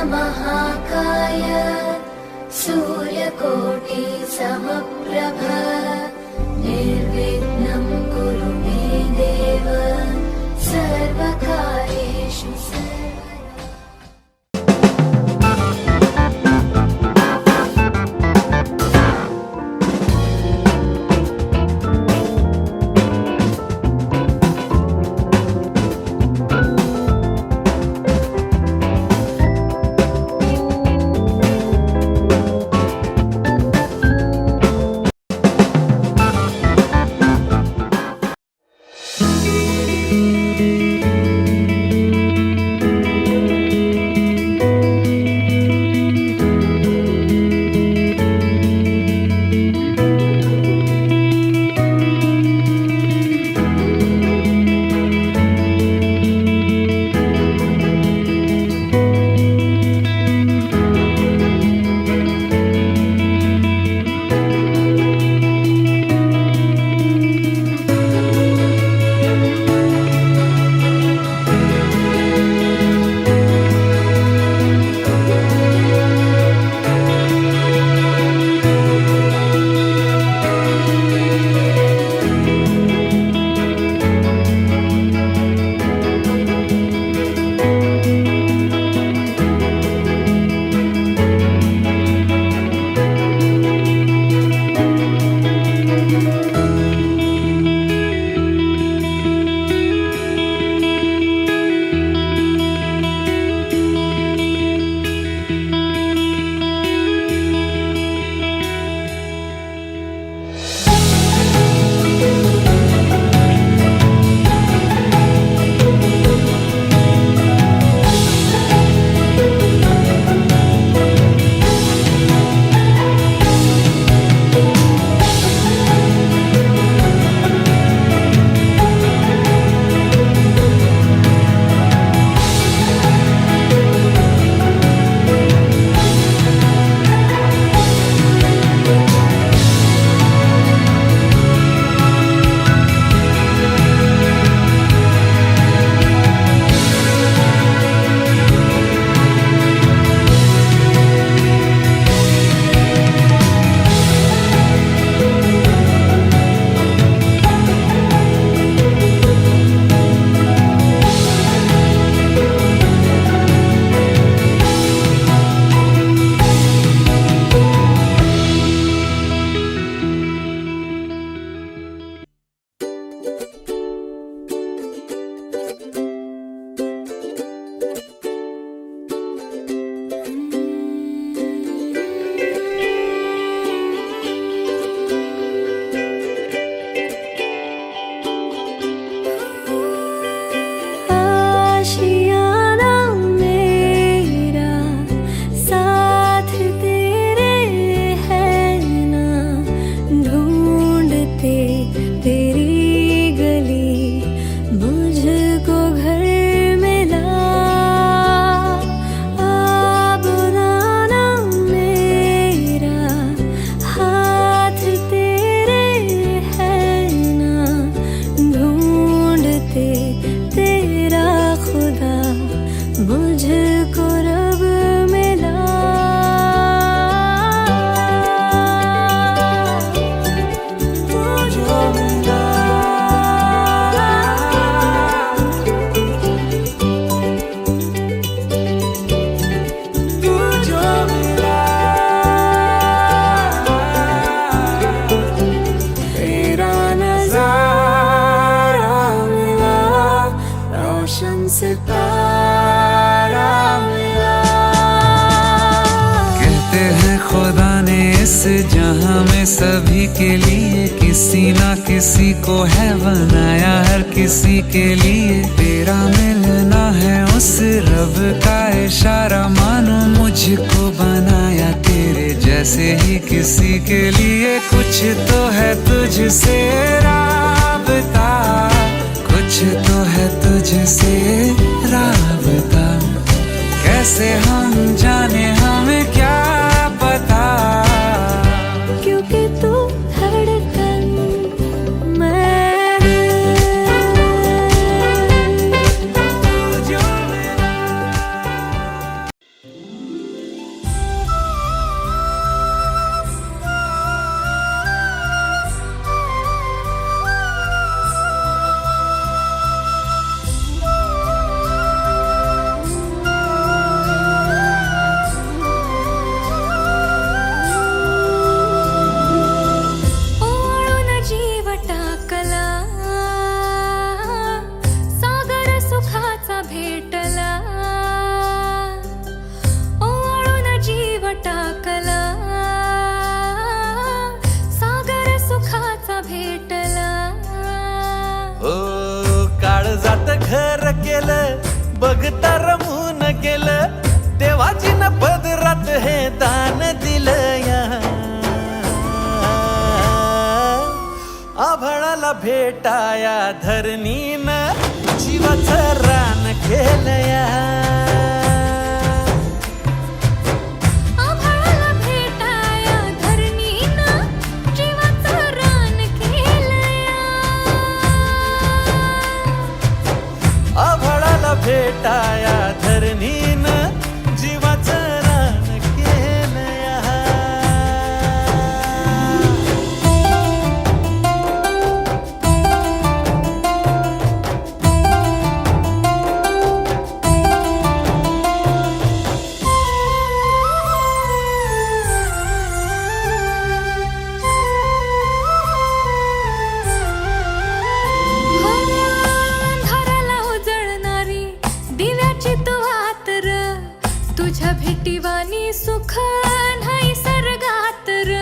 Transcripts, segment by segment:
महाकाय सूर्यकोटि समप्रभ निर्विघ्नं कुरु मे देव सर्वकार्येषु सभी के लिए किसी ना किसी को है बनाया, हर किसी के लिए तेरा मिलना है उस रब का इशारा। मानो मुझको बनाया तेरे जैसे ही किसी के लिए। कुछ तो है तुझसे राबता, कुछ तो है तुझसे राबता। कैसे हम जाने हमें क्या पता, क्योंकि तू धड़कन मैं जो बघता रमून गेलं देवाजीनं पदरात हे दान दिलं या आभाळाला भेटाया धरणीनं जीवाचं रान केलं या आभाळाला भेटाया धरणीनं जीवाचं रान केलंया आभाळाला भेटाया धरणीनं जीवाचं रान केलं या अंधाराला उजळणारी दिव्याची तू आतर तुझ्या भेटीवानी सुख नाही सर्गात र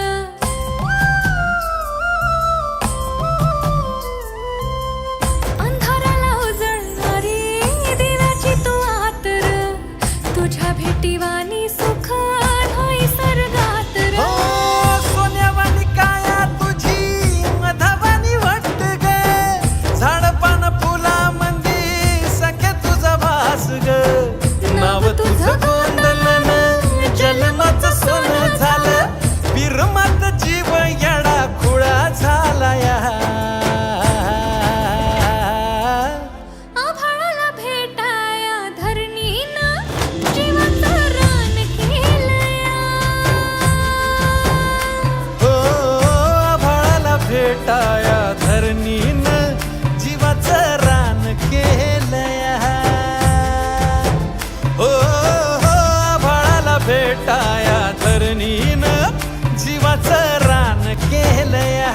अंधाराला उजळणारी दिव्याची तू आतर तुझ्या भेटीवानी सुख नाही सर्गात र हो सोन्यावानी काया तुझी मधावानी वाटत ग झाडपान फुला मंदी सखे तुझा भास ग नाव तुझं गोंधलन जन्माचं सोनं झालं बिरमात जीव येडा खुळा झाला या आभाळाला भेटाया धरणीनं जीवाचं रान केलंया हो आभाळाला भेटाया धरणीनं जीवाचं रान केलंया हो आभाळाला भेटाया धरणीनं जीवाचं रान केलंया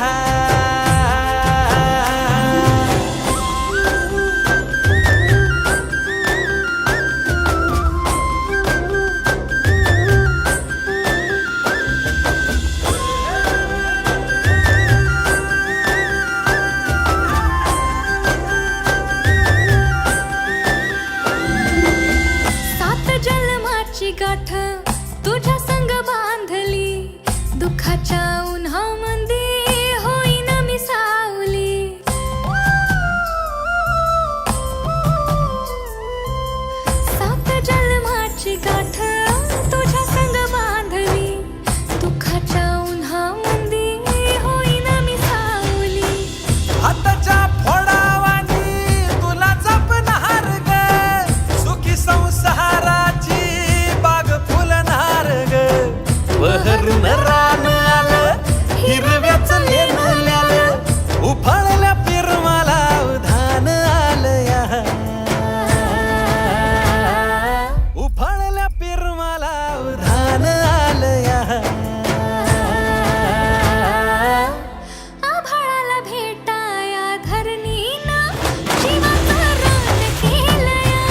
सात जन्माची गाठ तुझ्या संग बांधली दुःखाच्या उन्हामध्ये होईन मी सावली सात जन्माची गाठ तुझ्या संग बांधली दुःखाच्या उन्हामध्ये होईन मी सावली हाताच्या फोडावानी तुला जपणार ग सुखी संसाराची बाग फुलणार ग बहरून रान आलं हिरव्याचं लेण्यालं उफाळल्या पिरमाला उधान आलं या उफाळल्या पिरमाला उधान आलं या आभाळाला भेटाया धरणीनं जीवाचं रान केलंया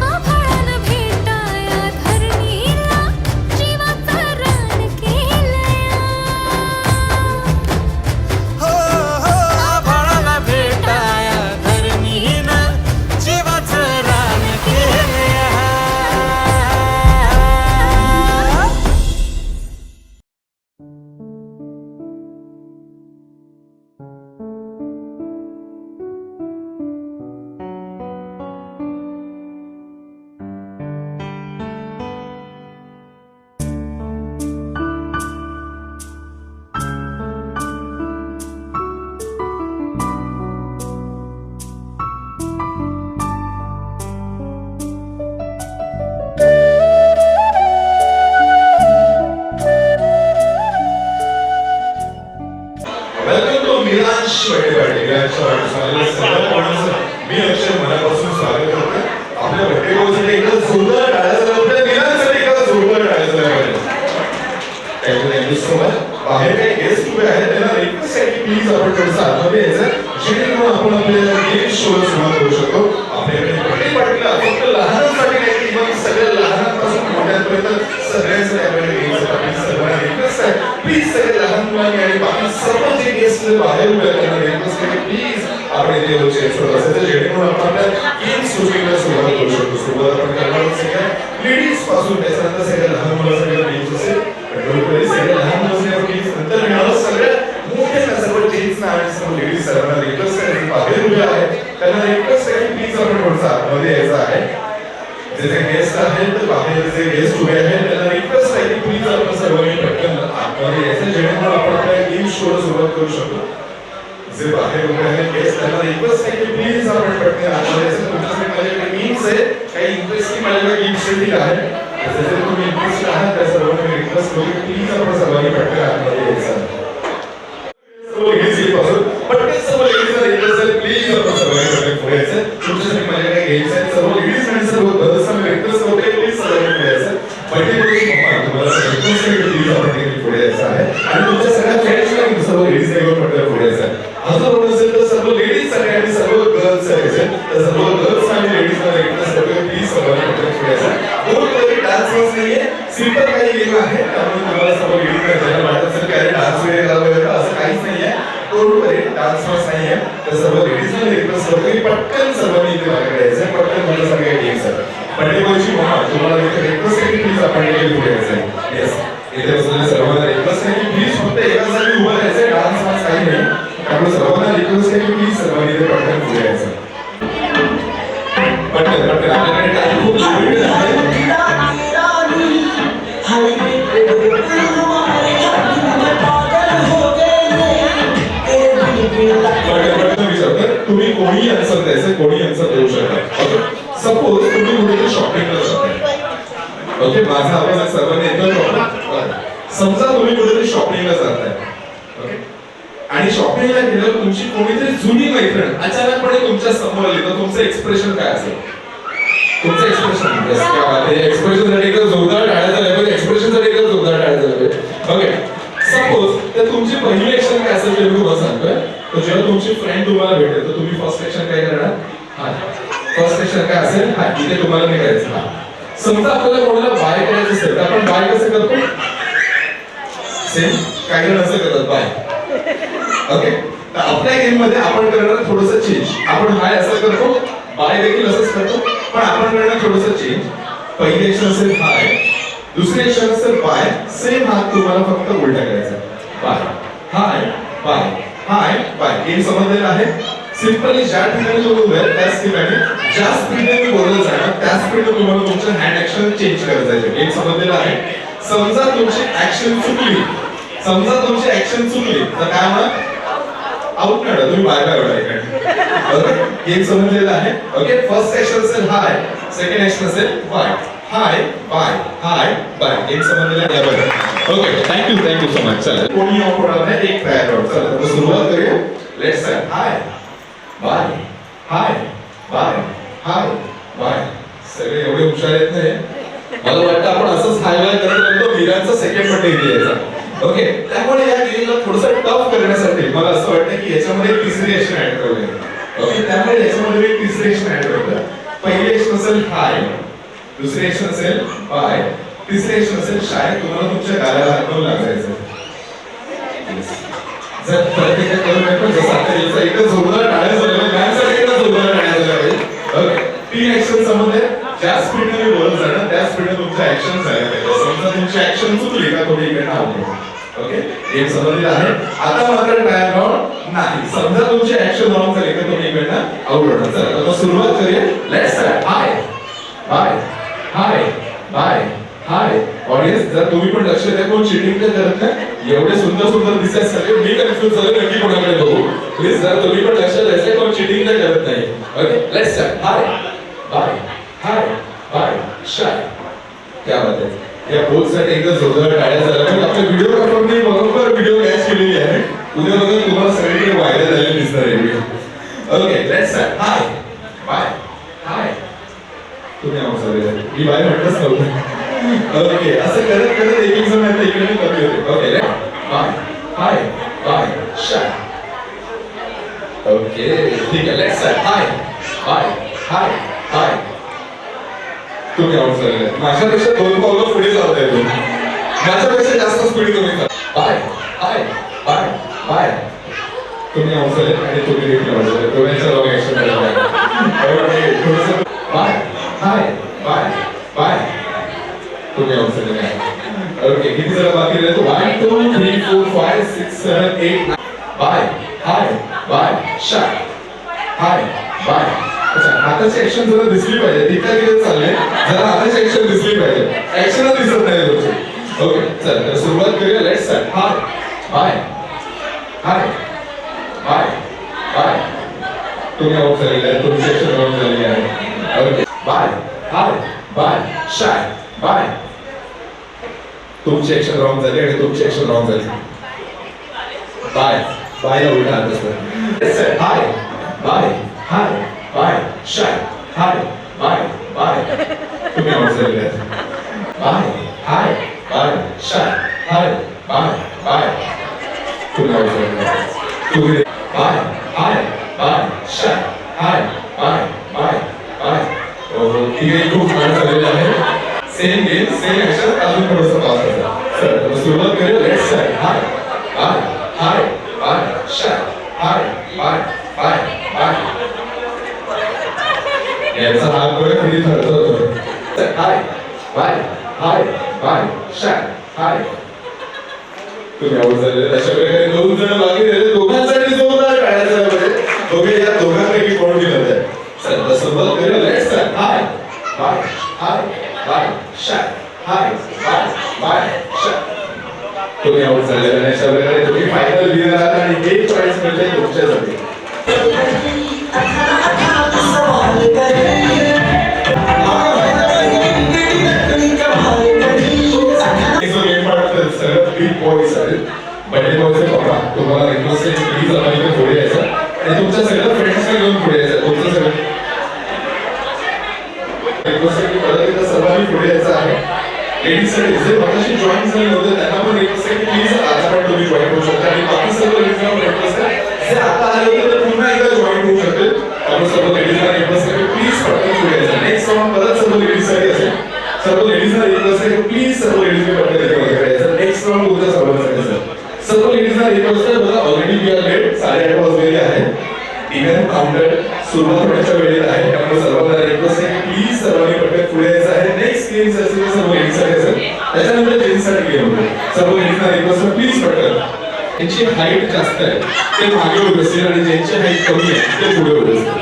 आभाळाला भेटाया धरणीला जीवाचं रान केलंया हो हो आभाळाला भेटाया धरणीनं जीवाचं रान केलंया welcome to Miraj birthday party मी अक्षय मनापासून स्वागत करतो आपल्या बर्थडे एकदा जोरदार टाळ्या आपल्या मिराजसाठी एकदा जोरदार टाळ्या थँक्यू सो मच बाहेर काही गेस्ट उभे आहेत त्यांना रिक्वेस्ट आहे की प्लीज आपण थोडंसं आतमध्ये यायचं जेणेकरून आपण आपल्या गेम शोला सुरुवात करू शकतो आपल्याकडे बर्थडे पार्टीला फक्त लहानांसाठी नाही इव्हन सगळ्या लहानांपासून मोठ्यांपर्यंत सगळ्यांसाठी आपल्याकडे गेम्स सर्वांना रिक्वेस्ट आहे प्लीज सगळे लहान मुलांनी आणि बाकी सर्व जे गेस्ट बाहेर उभे आहेत त्यांना रिक्वेस्ट आहे की प्लीज आपण प्रत्येकाची एक्सपर्ट असेल तर जेणेकरून आपण आपल्या गेम्स शूटिंगला सुरुवात करू शकतो. सुरुवात आपण करणार सगळ्या लेडीज पासून त्याच्यानंतर सगळ्या लहान मुलांसाठी गेम्स असेल. सगळ्या लहान मुलांसाठी गेम्स नंतर मिळालं सगळ्या मोठ्या सर्व जेंट्स आणि सर्व लेडीज सर्वांना रिक्वेस्ट आहे बाहेर उभे आहेत त्यांना रिक्वेस्ट आहे की प्लीज आपण थोडंसं आतमध्ये यायचं आहे. जे गेस्ट आहेत तर बाहेर जे गेस्ट उभे आहेत त्यांना रिक्वेस्ट आहे की प्लीज आपण सर्वांनी पटकन आतमध्ये यायचं जेणेकरून आपण आपल्या गेम शोला सुरुवात करू शकतो. जे बाहेर उभे आहेत गेस्ट त्यांना रिक्वेस्ट आहे की प्लीज आपण पटकन आतमध्ये यायचं. तुमच्यासाठी माझ्याकडे गेम्स आहे काही इंटरेस्टिंग माझ्याकडे गेम्स शेड्यूल आहे जसे तुम्ही इंटरेस्ट आहात त्या सर्वांना रिक्वेस्ट करू की प्लीज आपण सर्वांनी पटकन आतमध्ये यायचं. पटकन सर्व लेडीजला रिक्वेस्ट आहे प्लीज आपण सर्वांनी पटकन पुढे यायचं. तुमच्यासाठी माझ्याकडे गेम्स आहेत सर्व लेडीज आणि सर्व गर्ल्सना रिक्वेस्ट करते प्लीज सर्वांनी पुढे यायचं. तुम्हाला रिक्वेस्ट आहे की प्लीज आपण पुढे यायचं आहे आणि तुमच्या सगळ्या फ्रेंड्सला सर्व लेडीज घेऊन पटकन पुढे यायचं आहे. असं असेल तर सर्व लेडीज आणि सर्व गर्ल्स आहेत तर सर्व गर्ल्स आणि लेडीजला रिक्वेस्ट करते प्लीज सर्वांनी पटकन पुढे यायचं. कोणतरी डान्स वान्स नाहीये सिंपल काही गेम आहे त्यामुळे तुम्हाला सर्व लेडीजला ज्याला वाटत असेल की अरे डान्स वगैरे असं काहीच नाहीये. कोणतरी डान्स वान्स नाहीये तर सर्व लेडीजला रिक्वेस्ट करते की पटकन सर्वांनी इथे माझ्याकडे यायचं. पटकन मला सगळे गेम्स आहेत. पंडितजी मम्मा तुम्हाला इथे रिक्वेस्ट आहे की प्लीज आपण इथे पुढे यायचं. येस इथे बसलेल्या सर्वांना रिक्वेस्ट आहे की प्लीज फक्त एका जागी उभं राहायचं. डान्स वान्स काही नाही त्यामुळे सर्वांना रिक्वेस्ट आहे की प्लीज सर्वांनी इथे पटकन पुढे यायचं. पटकन पटकन आपल्याकडे टाइम खूप लिमिटेड आहे. तुम्ही कोणी आन्सर द्यायचं कोणी आन्सर देऊ शकता. सपोज तुम्ही कुठेतरी शॉपिंगला जाताय ओके माझा आवाज सर्वांनी येतो. समजा तुम्ही कुठेतरी शॉपिंगला जाताय ओके आणि शॉपिंगला गेल्यावर तुमची कोणीतरी जुनी मैत्रीण अचानकपणे तुमच्या समोर आली तर तुमचं एक्सप्रेशन काय असेल. तुमचं एक्सप्रेशन एक्सप्रेशन साठी एकदा जोरदार टाळ्या झाल्या पाहिजे. एक्सप्रेशन साठी एकदा जोरदार टाळ्या झाल्या पाहिजे. ओके सपोज तर तुमची पहिली ऍक्शन काय असेल ते मी तुम्हाला सांगतोय. तर जेव्हा तुमची फ्रेंड तुम्हाला भेटेल तर तुम्ही फर्स्ट ऍक्शन काय करणार. हा फर्स्ट ऍक्शन काय असेल हा इथे तुम्हाला नाही करायचं. समजा आपल्याला कोणाला बाय करायचं असेल तर आपण बाय कसं करतो. सेम काही जण असं करतात बाय ओके. तर आपल्या गेम मध्ये आपण करणार थोडंसं चेंज. आपण हाय असं करतो बाय देखील असंच करतो पण आपण करणार थोडंसं चेंज. पहिली ऍक्शन असेल हाय दुसरी ऍक्शन असेल बाय सेम हात तुम्हाला फक्त उलटा करायचा. Bye hi bye hi bye. Game समजलेला आहे. सिंपली ज्या ठिकाणी तुम्ही उभे आहे त्याच ठिकाणी ज्या स्पीडने मी बोलत जाणार त्याच स्पीडने तुम्हाला तुमचं हँड ऍक्शन चेंज करायचं आहे. गेम समजलेला आहे. समजा तुमची ऍक्शन चुकली तर काय होणार आउट काढा तुम्ही बाय बाय होणार. ओके गेम समजलेला आहे. ओके फर्स्ट ऍक्शन असेल हाय सेकंड ऍक्शन असेल बाय हाय बाय गेम समजलेला आहे. Okay thank you so much. चला कोणी ऑफर आहे एक तयार आहोत. चला तर सुरुवात करूया. Let's start. हाय बाय सगळे एवढे हुशार आहेत नाही. मला वाटतं आपण असंच हाय बाय करत राहिलो वीरांचा सेकंड मध्ये यायचा. ओके त्यामुळे या गेमला थोडंसं टफ करण्यासाठी मला असं वाटतं की याच्यामध्ये तिसरी ऍक्शन ऍड करूया. ओके त्यामुळे याच्यामध्ये मी तिसरी ऍक्शन ऍड करतो. पहिली ऍक्शन असेल हाय दुसरी ऍक्शन असेल बाय तिसरी ऍक्शन असेल शाय. तुम्हाला तुमच्या गालाला हात लावून लागायचं. जर प्रत्येक करून आपण जसं आता याचा एकच जोरदार टाळ्या झाल्या डान्ससाठी एकच जोरदार टाळ्या झाल्या पाहिजे. ओके तीन ऍक्शन समजले. ज्या स्पीडने मी बोलत जाणार त्या स्पीडने तुमच्या ऍक्शन झाल्या पाहिजे. समजा तुमची ऍक्शन चुकली का थोडी इकडे आवडली. ओके गेम समजलेला आहे. आता मात्र टाइम राऊंड नाही. समजा तुमची ऍक्शन रॉंग झाली का तुम्ही इकडे आउट होणार. चला आता सुरुवात करूया. Let's start. हाय ऑडियन्स जर तुम्ही पण लक्ष द्या कोण चीटिंग तर करत नाही. एवढे सुंदर दिसत सगळे मी कन्फ्युज झालो नक्की कोणाकडे बघू. प्लीज जर तुम्ही पण लक्ष द्यायचं कोण चीटिंग तर करत नाही. Okay let's start. High shy क्या बात आहे. या बोथ साठी एकदा जोरदार टाळ्या झाल्या पाहिजे. आपल्या व्हिडिओग्राफरने बरोबर व्हिडिओ कॅच केलेली आहे. उद्या बघा तुम्हाला सगळीकडे व्हायरल झालेले दिसणार आहे video. Okay let's start. Hi तुम्ही आवाज झालेला मी बाय म्हटलंच नव्हतं. ओके असं करत करत एक जण आता इकडे कमी होते. Okay bye shy. ओके ठीक आहे लेट्स स्टार्ट. हाय तुम्ही आवाज झालेला आहे. माझ्यापेक्षा 2 पावलं पुढे जात आहे तुम्ही. माझ्यापेक्षा जास्त स्पीड तुम्ही बाय तुम्ही आउट झाले आणि तुम्ही देखील आउट झाले. दोघांच्या long action bye hi bye bye. तुम्ही आउट झालेले आहे. ओके किती जण बाकी राहिले तो 1 2 3 4 5 6 7 8 9 bye hi bye shy hi bye. अच्छा हाताची ऍक्शन जरा दिसली पाहिजे. तिथल्या तिथे चालले जरा हाताची ऍक्शन दिसली पाहिजे. ऍक्शनच दिसत नाही तुमची. ओके चल तर सुरुवात करूया. Let's start. Hi bye hi bye bye. तुम्ही आउट झालेले आहे. तुमची ऍक्शन आउट झालेली आहे. Okay bye hi bye shy bye. तुमची ऍक्शन रॉंग झाली आणि तुमची ऍक्शन रॉंग झाली. बाय बायला उलटा हात असतो. Hi bye hi bye shy hi bye bye. तुम्ही आउट झालेले आहेत. Bye hi bye shy hi bye bye. तुम्ही आउट झालेले आहेत. तुम्ही bye hi bye shy hi bye bye bye. तिघे खूप छान झालेले आहे. सेम गेम सेम ऍक्शन अजून थोडंसं पास करा. चल सुरुवात करूया. Let's start. Hi bye hi bye shy hi bye bye bye. याचा हात बघा किती थरथरतो. Hi bye hi bye shy hi. तुम्ही आउट झाले. अशा प्रकारे 2 जण बाकी राहिले. दोघांसाठी जोरदार टाळ्या झाल्या पाहिजे. दोघे या दोघांपैकी कोण गेलं तर चल सुरुवात करूया. Let's start. Hi bye hi bye shy hi bye bye shy. तुम्ही आउट झालेले आणि अशा प्रकारे तुम्ही फायनल विनर आहात आणि 1 पॉइंट मिळते तुमच्यासाठी. तुम्हाला रिक्वेस्ट आहे प्लीज आपण इथे पुढे यायचं आणि तुमच्या सगळ्या फ्रेंड्सला घेऊन पुढे यायचं. तुमचं सगळं रिक्वेस्ट आहे की परत एकदा सर्वांनी पुढे यायचं आहे. लेडीजसाठी जे मगाशी जॉईन झाले होते त्यांना पण रिक्वेस्ट आहे की प्लीज आता पण तुम्ही जॉईन होऊ शकता आणि बाकी सर्व लेडीजला रिक्वेस्ट आहे जे आता आले होते तर पुन्हा एकदा जॉईन होऊ शकते. आपण सर्व लेडीजला रिक्वेस्ट आहे की प्लीज पटकन पुढे यायचं. नेक्स्ट सॉन्ग परत सर्व लेडीजसाठी असेल. सर्व लेडीजला रिक्वेस्ट आहे की प्लीज सर्व लेडीजने पटकन यायचं. नेक्स्ट सॉन्ग उद्या सर्वांसाठी असेल. सर्व लेडीजला रिक्वेस्ट आहे. बघा ऑलरेडी वी आर लेट. 8:30 वाजलेले आहेत. इव्हेंट काउंटर सुरुवात होण्याच्या वेळेला आहे. त्यामुळे सर्वांना रिक्वेस्ट आहे की प्लीज सर्वांनी पटकन पुढे यायचं आहे. नेक्स्ट गेम्स असेल सर्व लेडीजसाठी असेल. त्याच्यानंतर जेंट्ससाठी गेम होतो. सर्व लेडीजला रिक्वेस्ट आहे प्लीज पटकन. त्यांची हाईट जास्त आहे ते मागे होत असतील आणि ज्यांची हाईट कमी आहे ते पुढे होत असतील.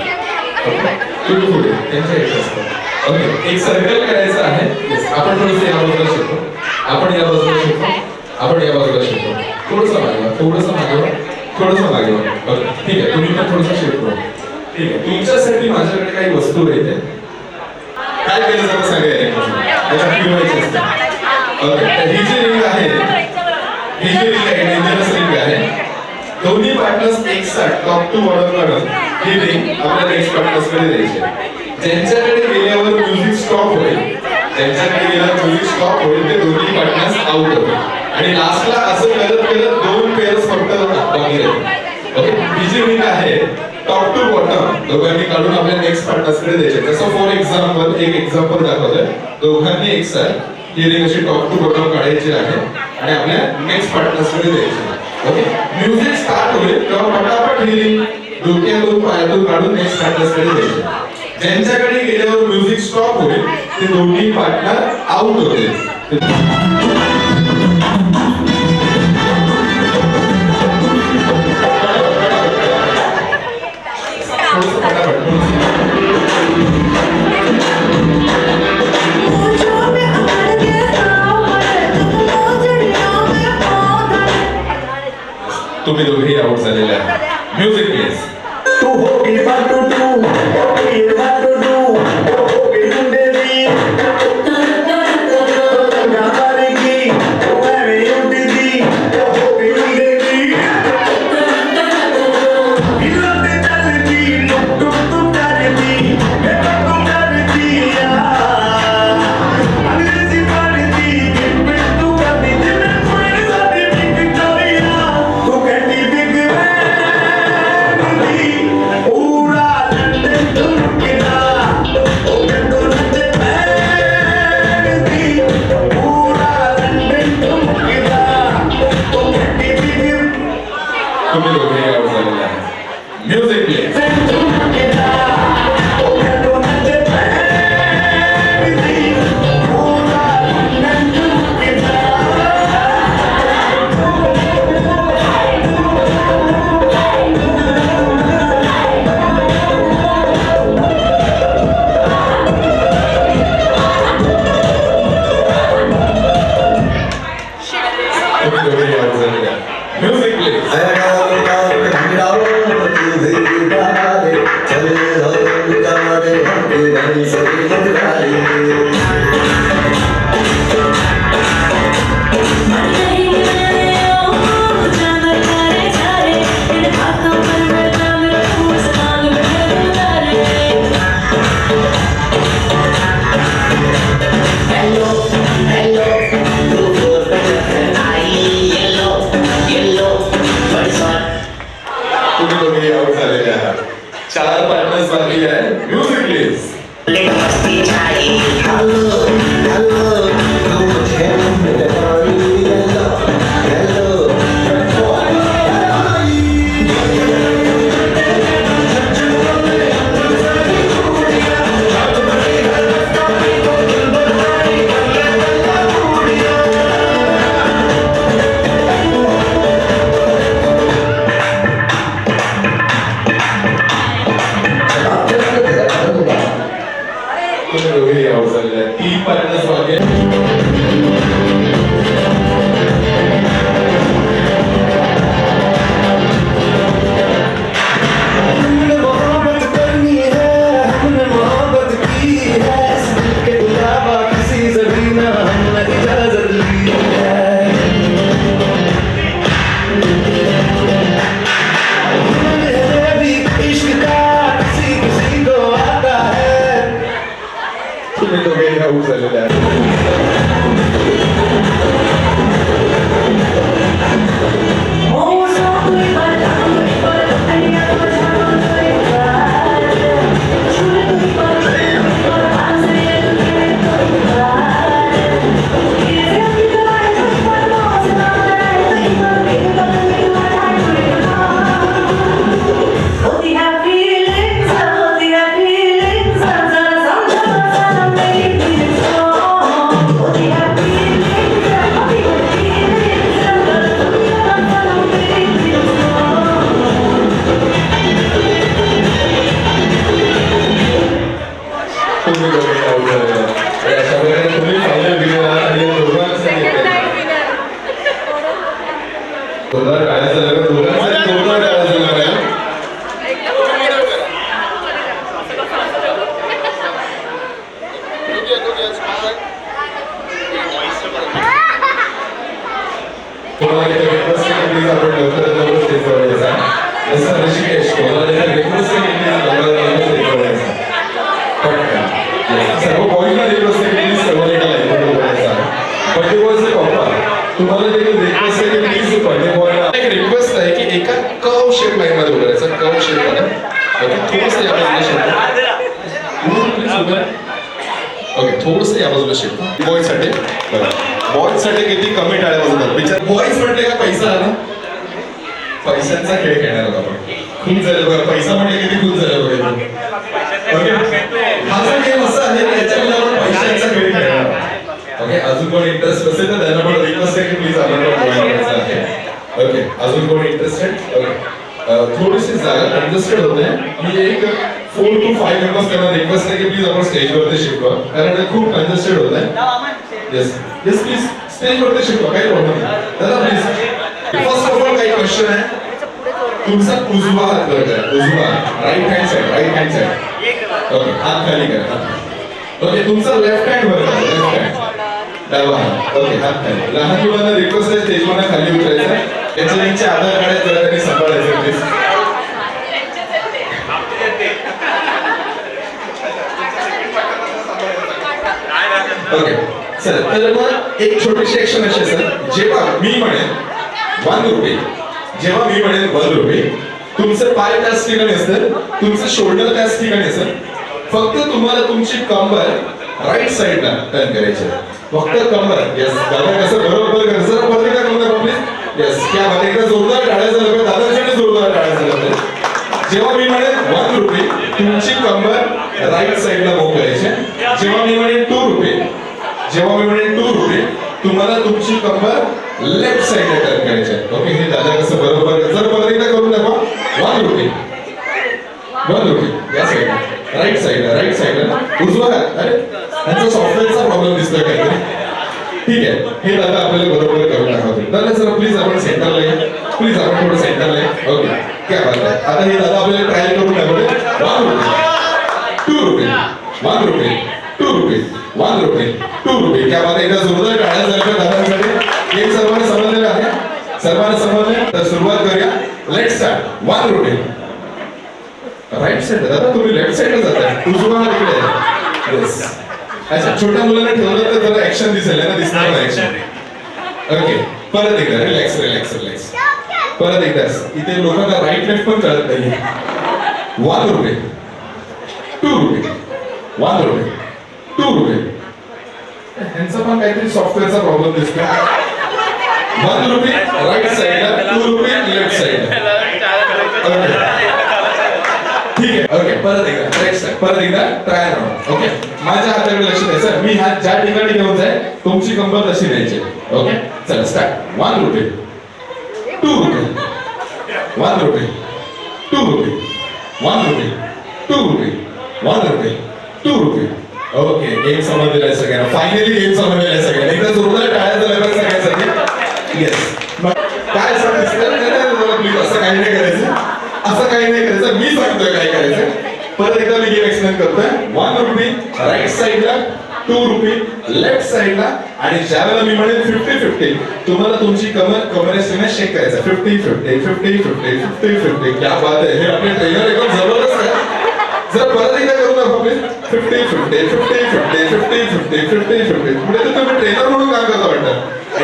तुम्ही पुढे त्यांची हाईट जास्त. ओके एक सर्कल करायचं आहे. आपण थोडंसं या बाजूला शिकतो. आपण या बाजूला शिकतो. आपण या बाजूला शिकतो. थोडंसं मागे थोडंसं मागे थोडंसं मागे. ओके ठीक आहे. तुम्ही पण थोडंसं शिकतो. ठीक आहे. तुमच्यासाठी माझ्याकडे काही वस्तू येते. काय केलं जातं सांगा याच्यात फिरवायची असते. ओके ही जी रिंग आहे ही जी रिंग आहे डेंजरस रिंग आहे. दोन्ही पार्टनर्स एक साथ टॉप टू बॉटम काढून ही रिंग आपल्या नेक्स्ट पार्टनर्सकडे द्यायची. ज्यांच्याकडे गेल्यावर म्युझिक स्टॉप होईल ज्यांच्याकडे गेल्यावर म्युझिक स्टॉप होईल ते दोन्ही पार्टनर्स आउट होतील आणि लास्टला असं करत करत 2 पेअर्स फक्त बाकी राहतील. ओके ही जी रिंग आहे टॉप टू बॉटम दोघांनी काढून आपल्या नेक्स्ट पार्टनर्सकडे द्यायचे. जसं फॉर एक्झाम्पल एक एक्झाम्पल दाखवतोय. दोघांनी एक साथ ही रिंग अशी टॉप टू बॉटम काढायची आहे आणि आपल्या नेक्स्ट पार्टनर्सकडे द्यायची. ओके म्युझिक स्टार्ट होईल तेव्हा पटापट ही रिंग डोक्यातून पायातून काढून नेक्स्ट पार्टनर्सकडे द्यायची. ज्यांच्याकडे गेल्यावर म्युझिक स्टॉप होईल ते दोन्ही पार्टनर आउट होतील. तुम्ही दोघेही आउट झालेले आहात. Music please. तू होगी बाटू तू होगी बाटू तू होगी मुंडेरी गावारेगी ओवे उडदी होगी मुंडेरी इलाते चलती लुक तू करती मैं तू करती अंग्रेजी पढ़ती बिग तू करती मैं कोई साथी विक्टोरिया तू कहती बिग पूरा लंदन तुमकिना ओ गंदो नचे पैरती पूरा लंदन तुमकिना ओ कहती बिग. तुम्ही दोघेही आउट झालेले आहात. प्लीज तुम्ही दोघे आउट झालेले आहात 4 पार्टनर्स बाकी आहे म्युझिक प्लीज तुम्ही दोघे आउट झालेले आहे 3 पार्टनर्स बाकी आहे तुम्ही दोघे आउट झालेले आहे तुम्ही दोघे आउट झालेले आहे अशा प्रकारे तुम्ही फायनल विनर आहात आणि दोघांसाठी जोरदार टाळ्याचा लग्न दोघांसाठी जोरदार टाळ्याचा लग्न आहे तुम्हाला रिक्वेस्ट प्लीज आपण लवकरात लवकर स्टेजवर यायचा जसं ऋषिकेश तुम्हाला रिक्वेस्ट प्लीज लवकरात लवकर स्टेजवर यायचा पटकन सर्व बॉयजला रिक्वेस्ट प्लीज सर्वांनी लाईव्ह यायचा बर्थडे बॉयचे पप्पा तुम्हाला देखील रिक्वेस्ट आहे की प्लीज बर्थडे बॉयला एक रिक्वेस्ट आहे की एका कर्व शेप लाईन मध्ये उभं राहायचं कर्व शेप मध्ये ओके थोडंसं या बाजूला शेप प्लीज उभं ओके थोडंसं या बाजूला शेप बॉयसाठी बघा बॉयजसाठी किती कमी टाळ्या वाजवतात विचार बॉयज म्हटले का पैसा आला पैशांचा खेळ खेळणार आहोत आपण खूप झालं बघा पैसा म्हटले किती खूप झालं बघा ओके हा जो गेम असा आहे की याच्यामध्ये आपण पैशांचा खेळ खेळणार आहोत ओके अजून कोण इंटरेस्ट असेल तर त्यांना पण रिक्वेस्ट आहे की प्लीज आपण जॉईन करायचं आहे ओके अजून कोण इंटरेस्टेड ओके थोडीशी जागा कंजेस्टेड होते मी एक 4 to 5 मेंबर्स त्यांना रिक्वेस्ट आहे की प्लीज आपण स्टेजवरती शिकवा कारण ते खूप कंजेस्टेड होत आहे येस येस प्लीज स्टेजवरती शिकवा काही प्रॉब्लेम नाही दादा प्लीज फर्स्ट ऑफ ऑल काही क्वेश्चन आहे तुमचा उजवा हात वर करा उजवा राईट हँड साइड ओके हात खाली करा ओके तुमचा लेफ्ट हँड वर करा लेफ्ट हँड डावा हात ओके हात खाली लहान मुलांना रिक्वेस्ट आहे स्टेजवर खाली उतरायचं त्याच्या नीचे आधार कार्ड आहे जरा त्यांनी सांभाळायचं प्लीज ओके सर तर मग एक छोटीशी ऍक्शन अशी सर जेव्हा मी म्हणेन 1 रुपये जेव्हा मी म्हणेन 1 रुपये तुमचे पाय त्याच ठिकाणी असतात तुमचे शोल्डर त्याच ठिकाणी असतात फक्त तुम्हाला तुमची कंबर राईट साइडला टर्न करायची फक्त कंबर यस दादा कसं बरोबर कसं पत्रिका करून दाखवा प्लीज यस क्या बात एकदा जोरदार टाळ्याचा लग्न दादासाठी जोरदार टाळ्याचा लग्न जेव्हा मी म्हणेन 1 रुपये तुमची कंबर राईट साइडला मूव करायची जेव्हा मी म्हणेन 2 रुपये जेव्हा मी म्हणेन 2 रुपये तुम्हाला तुमची कंबर लेफ्ट साइडला टर्न करायची ओके हे दादा कसं बरोबर जर पत्रिका करून दाखवा 1 रुपये 1 रुपये या साइडला राईट साइडला उजवा हात अरे त्यांचा सॉफ्टवेअरचा प्रॉब्लेम दिसतोय काहीतरी ठीक आहे हे दादा आपल्याला बरोबर करून दाखवतील दादा सर प्लीज आपण सेंटरला या प्लीज आपण थोडं सेंटर आहे. ओके क्या बात आहे. आता हे दादा आपल्याला ट्रायल करून दाखवले. 1 रुपये 2 रुपये 1 रुपये 2 रुपये 1 रुपये 2 रुपये. क्या बात आहे. एकदा जोरदार टाळ्या झाल्या दादांसाठी. गेम सर्वांना समजलेला आहे. सर्वांना समजले तर सुरुवात करूया. Let's start. 1 रुपये राईट साइड दादा तुम्ही लेफ्ट साइडला जाताय. उजवा हात इकडे आहे. येस. अच्छा छोट्या मुलांना ठेवलं तर जरा ऍक्शन दिसेल ना दिसणार नाही ऍक्शन. ओके परत एकदा रिलॅक्स रिलॅक्स रिलॅक्स. परत एकदा इथे लोकांना राईट लेफ्ट पण कळत नाही. 1 रुपये 2 रुपये 1 रुपये 2 रुपये. ह्यांचा पण काहीतरी सॉफ्टवेअरचा प्रॉब्लेम दिसतोय. 1 रुपये राईट साइडला 2 रुपये लेफ्ट साइडला. ठीक आहे. ओके परत एकदा नेक्स्ट परत एकदा ट्राय राऊंड. ओके माझ्या हाताकडे लक्ष द्यायचं. मी हात ज्या ठिकाणी घेऊन जाईल तुमची कंबर तशी द्यायची. ओके चला स्टार्ट. 1 रुपये 2 रुपये 1 रुपये 2 रुपये 1 रुपये 2 रुपये 1 रुपये 2 रुपये. ओके गेम समजलेला आहे सगळ्यांना. फायनली गेम समजलेला आहे सगळ्यांना. एकदा जोरदार टाळ्या झाल्या पाहिजे सगळ्यांसाठी. येस काय सांगितलं प्लीज असं काही नाही करायचं. असं काही नाही करायचं. मी सांगतोय काय करायचं. परत एकदा मी गेम एक्सप्लेन करतोय. 1 रुपये राईट साइडला 2 रुपये लेफ्ट साइडला आणि ज्यावेळेला मी म्हणेन 50-50 तुम्हाला तुमची कमरेने शेक करायचा. 50-50 50-50 50-50. क्या बात आहे. हे आपले ट्रेनर एकदम जबरदस्त आहे. जरा परत एकदा करू ना प्लीज. 50-50 50-50 50-50 50-50. पुढे तर तुम्ही ट्रेनर म्हणून काम करता वाटतं.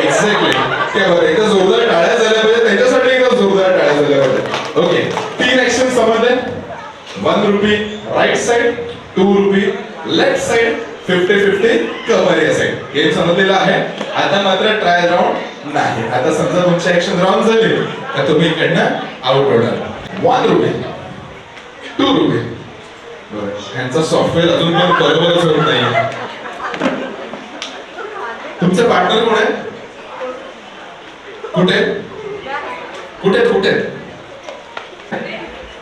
एक्झॅक्टली. क्या बात आहे. एकदा जोरदार टाळ्या झाल्या पाहिजे. त्यांच्यासाठी एकदा जोरदार टाळ्या झाल्या पाहिजे. ओके 3 ऍक्शन समजले. 1 रुपये राईट साइड 2 रुपये लेफ्ट साइड 50-50 कव्हर या साइड. गेम समजलेला आहे. आता मात्र ट्रायल राऊंड नाही. आता समजा तुमची ऍक्शन राऊंड झाली तर तुम्ही इकडनं आउट होणार. 1 रुपये 2 रुपये. यांचा सॉफ्टवेअर अजून पण बरोबरच होत नाही. तुमचे पार्टनर कोण आहे. कुठे कुठे कुठे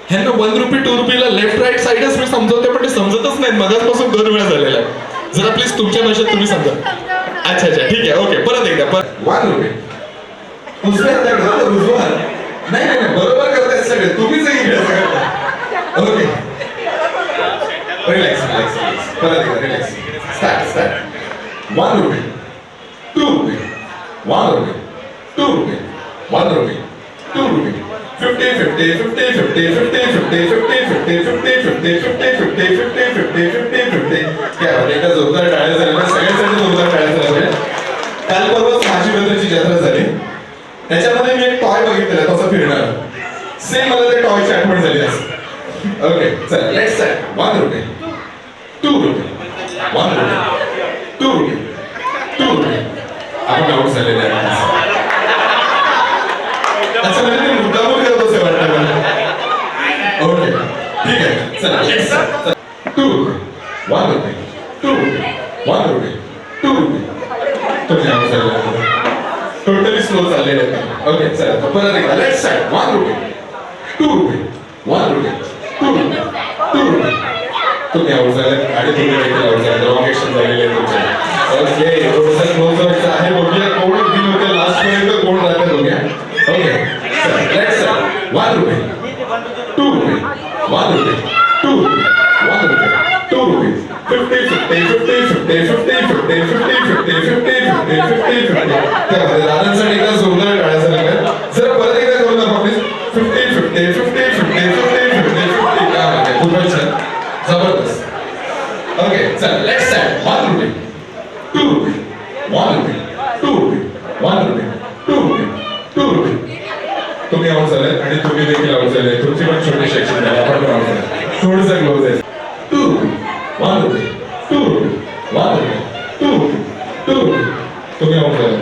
ह्यांना 1 रुपये 2 रुपयाला लेफ्ट राईट साईडच मी समजवते पण ते समजतच नाही. मगाचपासून 2 वेळा झालेला आहे. जरा प्लीज तुमच्या भाषेत तुम्ही समजा. अच्छा अच्छा ठीक आहे. ओके परत एकदा 1 रुपये उजव्या हाताकडे उजवा हात. नाही नाही बरोबर करताय सगळे तुम्हीच इकडे सगळं. ओके रिलॅक्स रिलॅक्स परत एकदा रिलॅक्स स्टार्ट स्टार्ट. 1 रुपये 2 रुपये 1 रुपये 2 रुपये 1 रुपये 2 रुपये 50-50 50-50 50-50 50-50 50-50 50-50 50-50 50-50. क्या बात आहे. एकदा जोरदार टाळ्या झाल्या. सगळ्यांसाठी जोरदार टाळ्या झाल्या. काल परवाच माझी मित्राची जत्रा झाली. त्याच्यामध्ये मी एक टॉय बघितलेला तसं फिरणार. सेम मला त्या टॉयची आठवण झाली असं. ओके चला लेट्स स्टार्ट. 1 रुपये 2 रुपये 1 रुपये 2 रुपये 2 रुपये. आपण आउट झालेले आहे. अच्छा म्हणजे ते मुद्दामून करत असे वाटतं मला. ओके ठीक आहे चला लेट्स स्टार्ट. 2 रुपये 1 रुपये 2 रुपये 1 रुपये 2 रुपये. तुम्ही आउट झालेले आहे. टोटली स्लो चाललेले आहे. ओके चला परत एकदा लेट्स स्टार्ट. 1 रुपये 2 रुपये 1 रुपये 2 रुपये 2 रुपये. तुम्ही आउट झाले आणि तुम्ही देखील आउट झाले. रॉंग ऍक्शन झालेले आहे तुमचे. ओके थोडंसं क्लोज व्हायचं आहे. बघूया कोण विन होते लास्ट पर्यंत कोण राहते बघूया. Okay let's start. 1 रुपये 2 रुपये 1 रुपये 2 रुपये 1 रुपये 2 रुपये 50-50 50-50 50-50 50-50 50-50. दादांसाठी एकदा जोरदार टाळ्या झाल्या. जरा परत एकदा करू नका प्लीज. 50-50 50-50 50-50 काय म्हणते खूपच छान जबरदस्त. ओके चल लेट्स स्टार्ट. 1 रुपये 2 रुपये 1 रुपये 2 रुपये 1 रुपये 2 रुपये 2 रुपये. तुम्ही आउट झाले आणि तुम्ही देखील आउट झाले. तुमची पण छोटी सेक्शन झाली. आपण पण आउट झाले. थोडंसं क्लोज आहे. 2 रुपये 1 रुपये 2 रुपये 1 रुपये 2 रुपये 2 रुपये. तुम्ही आउट झाले.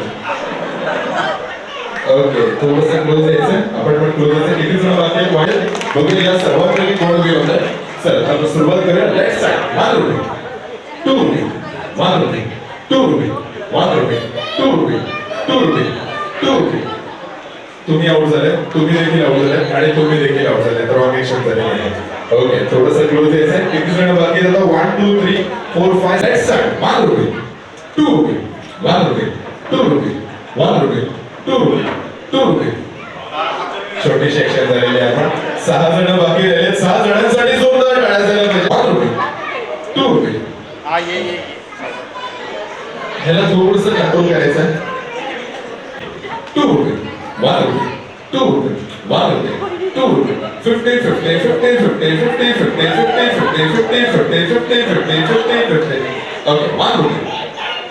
ओके थोडंसं क्लोज यायचं. आपण पण क्लोज यायचं. किती जण बाकी वाढेल बघूया या सर्वांपैकी कोण गेलं होतं. चल आपण सुरुवात करूया. Let's start. 1 रुपये 2 रुपये 1 रुपये 2 रुपये 1 रुपये 2 रुपये 2 रुपये 2 रुपये. तुम्ही आउट झाले. तुम्ही देखील आउट झाले आणि तुम्ही देखील आउट झाले. तर रॉंग ऍक्शन झालेली आहे. ओके थोडंसं क्लोज यायचं. किती जण बाकी आहेत आता. 1 2 3 4 5 लेट्स स्टार्ट. 1 रुपये 2 रुपये 1 रुपये 2 रुपये 1 रुपये 2 रुपये 2 रुपये छोटी सेक्शन झालेली आहे. आपण 6 जण बाकी राहिले. 6 जणांसाठी जोरदार टाळ्या झाल्या पाहिजे. 1 रुपये, 2 रुपये. ह्याला थोडंसं कंट्रोल करायचं आहे. 2 रुपये, 1 रुपये, 2 रुपये, 1 रुपये, 2 रुपये. 50, 50, 50, 50, 50, 50, 50, 50, 50, 50, 50, 50, 50. ओके, 1 रुपये,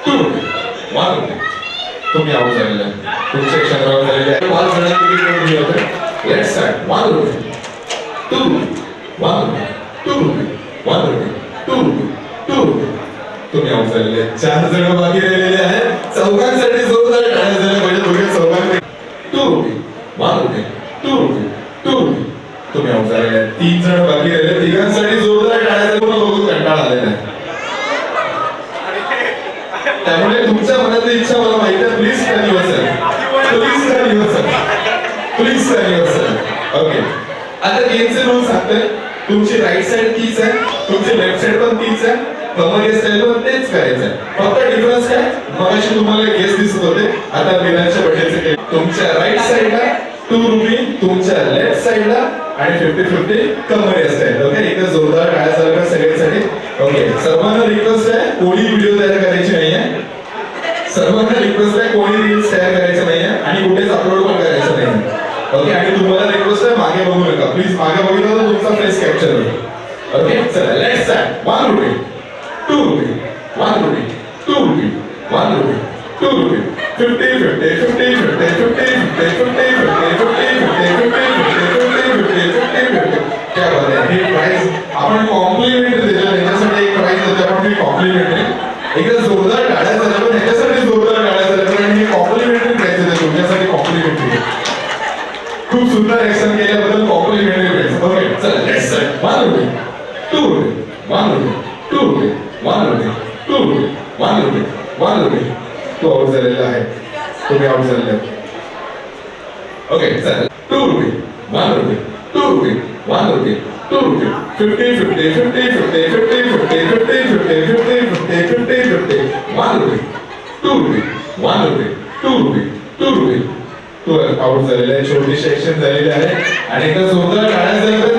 2 रुपये, 1 रुपये. तुम्ही आऊट झालेला आहे. तुमचे क्षेत्रावर झालेले आहे. 5 जणांनी तिकीट दिलं होतं. Let's start. 1 रुपये, 2 रुपये, 1 रुपये, 2 रुपये, 1 रुपये, 2 रुपये, 2 रुपये. तुम्ही आऊट झालेले आहे. 4 जण बाकी राहिलेले आहेत. चौघांसाठी जोरदार टाळ्या झाल्या पाहिजे. दोघे चौघांपैकी 2 रुपये, 1 रुपये, 2 रुपये, 2 रुपये. तुम्ही आऊट झालेले आहेत. 3 जण बाकी राहिले. तिघांसाठी जोरदार टाळ्या झाल्या. पूर्ण बघून कंटाळा आलेला आहे. त्यामुळे तुमच्या मनातली इच्छा मला माहिती आहे. Please carry yourself, please carry yourself, please carry yourself. Okay, आता गेमचे रूल सांगतोय. तुमची राईट साइड तीच आहे, तुमची लेफ्ट साइड पण तीच आहे, कमर स्टाईल पण तेच करायचं आहे. फक्त डिफरन्स काय, मगाशी तुम्हाला गेस दिसत होते, आता मिरांच्या बड्डेचे तुमच्या राईट साइडला 2 रुपये, तुमच्या लेफ्ट साइडला आणि 50-50 कमर स्टाईल. ओके, एकदा जोरदार टाळ्या झाल्या सगळ्यांसाठी. ओके, सर्वांना रिक्वेस्ट आहे कोणी व्हिडिओ तयार करायची नाहीये. सर्वांना रिक्वेस्ट आहे कोणी रील्स तयार करायचं नाहीये आणि कुठेच अपलोड पण करायचं नाही. ओके, आणि तुम्हाला रिक्वेस्ट आहे मागे बघू नका प्लीज. मागे बघितलं तर तुमचा फेस कॅप्चर होईल. ओके, चला लेट्स स्टार्ट. 1 रुपये, 2 रुपये, 1 रुपये, 2 रुपये, 1 रुपये, 2 रुपये. 50, 50, 50, 50, 50, 50, 50, 50, 50, 50, 50, 50. क्या बात आहे. हे प्राइस आपण कॉम्प्लिमेंट दिलं, त्याच्यासाठी एक प्राइस देतो आपण. ही कॉम्प्लिमेंट एकदा जोरदार टाळ्या झाल्या पण ह्याच्यासाठी जोरदार टाळ्या झाल्या पण आणि हे कॉम्प्लिमेंटरी प्राइस देतो तुमच्यासाठी. कॉम्प्लिमेंटरी खूप सुंदर ऍक्शन केल्याबद्दल कॉम्प्लिमेंटरी प्राइस. ओके, चला लेट्स स्टार्ट. 1 रुपये, 2 रुपये, 1 रुपये, 2 रुपये, 1 रुपये, 2 रुपये, 1 रुपये, 1 रुपये. तो आउट झालेला आहे. तुम्ही आउट झालेले आहे. ओके, चला 2 रुपये, 1 रुपये, 2 रुपये, 1 रुपये, 2 रुपये. 50, 50, 50, 50, 50, 50, 50, 50, 50, 50, 50, 1 रुपये, 2 रुपये, 1 रुपये, 2 रुपये, 2 रुपये. तो आउट झालेला आहे. छोटी सेक्शन झालेली आहे आणि एकदा जोरदार टाळ्या झाल्या तर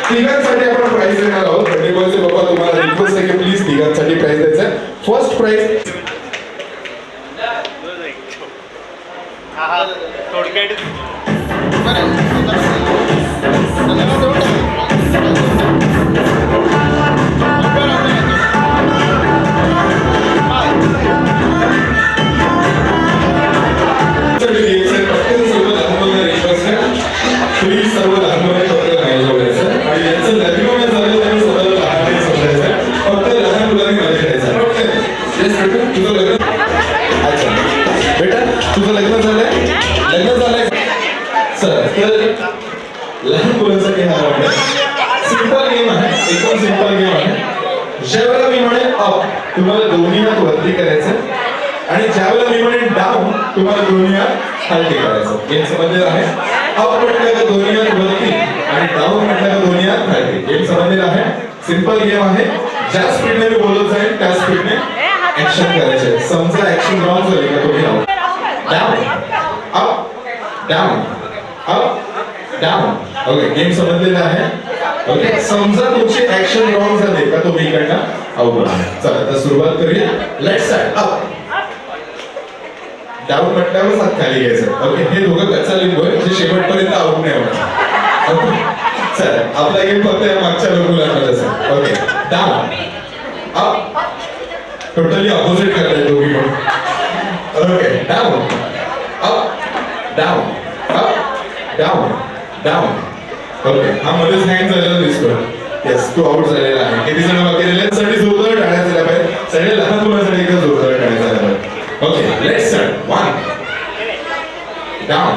तिघांसाठी आपण प्राइस देणार आहोत. बर्थडे बॉयचे बाबा तुम्हाला रिक्वेस्ट आहे की प्लीज तिघांसाठी प्राइस द्यायचं आहे. फर्स्ट प्राइस प्लीज सर्व लहान मुलांनी फक्त नाही जोडायचं आणि यांचं लग्न झालं त्यांनी स्वतःला लहान नाही समजायचं. फक्त लहान मुलांनी मध्ये घ्यायचं. तुझं लग्न, अच्छा बेटा तुझं लग्न झालंय, लग्न झालंय सर. तर लहान मुलांसाठी हा वाटत सिंपल गेम आहे, एकदम सिंपल गेम आहे. ज्यावेळेला मी म्हणेन अप तुम्हाला दोन्ही हात वरती करायचं आणि ज्यावेळेला मी म्हणेन डाऊन तुम्हाला दोन्ही हात खाली करायचं. गेम समजलेलं आहे. अप म्हटलं का दोन्ही हात वरती आणि डाऊन म्हटलं का दोन्ही हात खाली. गेम समजलेला आहे. सिंपल गेम आहे. ज्या स्पीडने मी बोलत जाईल त्या स्पीडने ऍक्शन करायचे. समजा ऍक्शन रॉंग झाली का तुम्ही down up down up down. Okay, game समजलेला आहे. ओके, समजा तुमची ऍक्शन रॉंग झाली का तुम्ही इकडनं आउट. चला आता सुरुवात करूया. Let's start. अप डाऊन म्हटल्यावर हात खाली घ्यायचं. ओके, हे दोघं कच्चा लिंबू आहे जे शेवटपर्यंत आउट नाही होणार. ओके, चला आपला गेम फक्त या मागच्या लोकांना जसं. Okay, down up totally opposite करताय दोघी पण. Okay, down up down up down down. Okay, हा मध्येच हँग झालेला दिसतो. येस, तू आउट झालेला आहे. किती जण बाकी राहिले साठी जोरदार टाळ्या झाल्या पाहिजे. सगळे लहान मुलांसाठी एकदा जोरदार टाळ्या झाल्या पाहिजे. Okay, let's start. 1 down